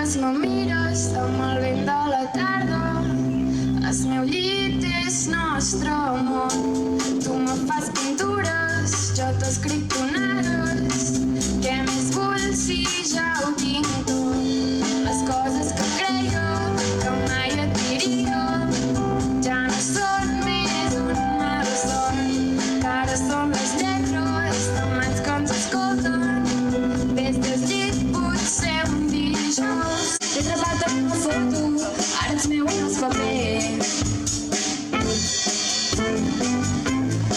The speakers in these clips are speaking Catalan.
Només me mires amb el vent de la tarda. El meu llit és nostre món. Tu me fas pintures, jo t'escric tonades. Què més vull si ja ho tinc tot? Les coses que creia que mai et diria ja no són més un malson, que ara són les lletres de mans que ens escolten des del llit, potser un dijous. T'he atrapat amb una foto, ara ets meu en els papers.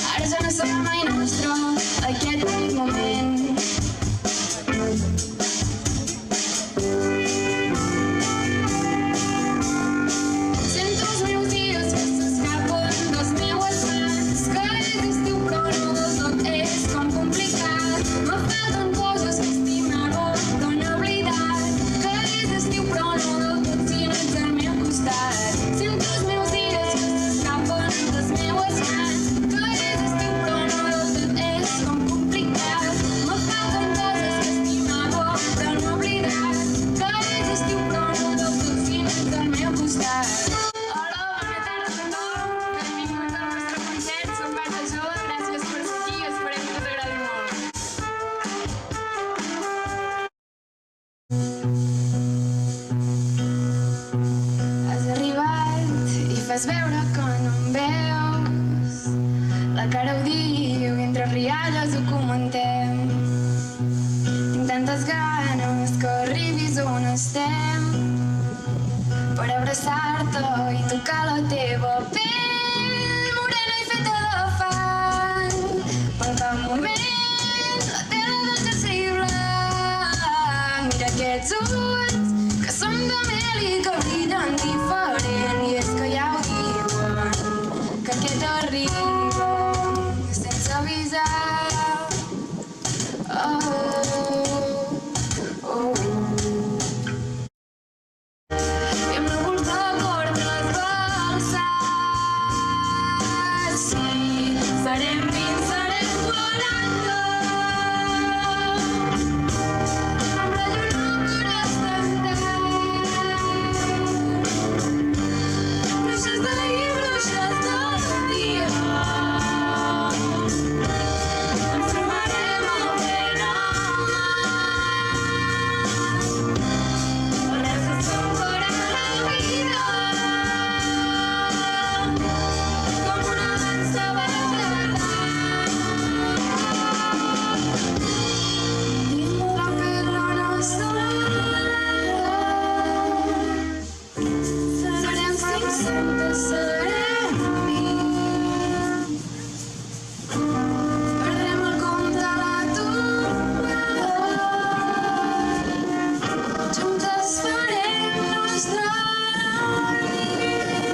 Ara ja no serà mai nostre aquest únic moment. Sento els meus dies que s'escapen dels meues mans, que és estiu però no del tot és com complicat. Me falten coses que estimar-ho però no oblidar, que és estiu però no del tot si no ets al meu costat. Sento els meus dies que s'escapen dels meues mans, que és estiu però no del tot és com complicat. Me falten coses que estimar-ho però no oblidar, que és estiu però no del tot si no ets al meu costat. Hola, bona tarda a tothom. Benvinguts al nostre concert. Som Bata Jove. Gràcies per ser aquí. Esperem que t'agradi molt. Has arribat i fas veure que no em veus. La cara ho diu i entre rialles ho comentem. Tinc tantes ganes que arribis on estem per abraçar-te i tocar la teva pell morena i feta de fang. Per un moment la teva jersei blanc. Mira aquests ulls que són de mel i que brillen diferent. I és que ja ho diuen que aquest arriba sense avisar. Oh, oh. I amb núvols de cordes balsats, sí, serem 20, serem 40. Amb la lluna per estantat, bruixes d'ahir, bruixes del dia. Ens trobarem al ben al mar. Les som per a la vida, com una dansa ballada. Dins la pell la nostra serem 500, serem 1000. Perdrem el compte a la tomba. Juntes farem nostra nit.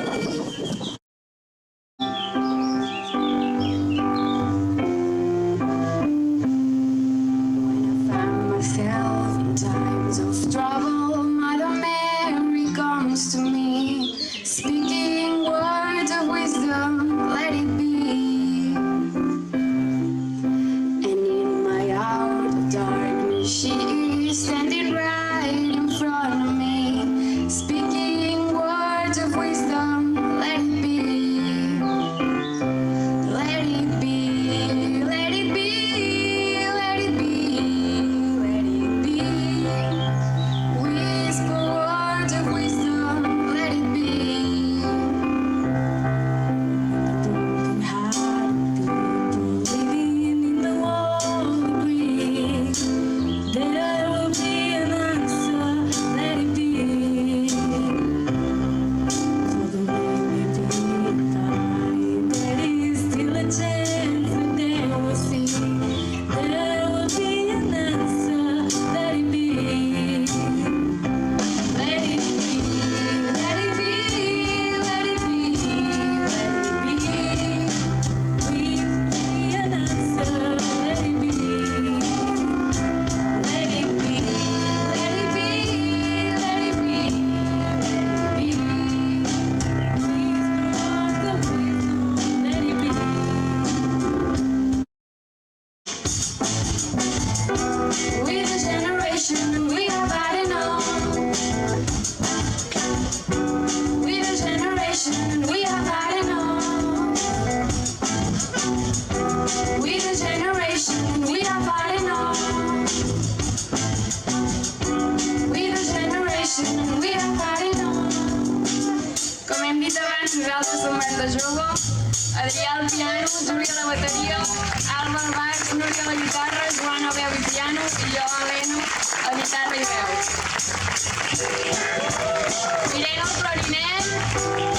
When I find myself in times of trouble, Mother Mary comes to me, speaking words of wisdom, let it be. And in my hour of darkness, she is standing right in front of me, speaking words of wisdom, let it be. Let it be, let it be, let it be, let it be. Whisper words of wisdom, Xavi a la guitarra, Joan a veu i piano i jo, Helena, a guitarra i veu. Irene al clarinet,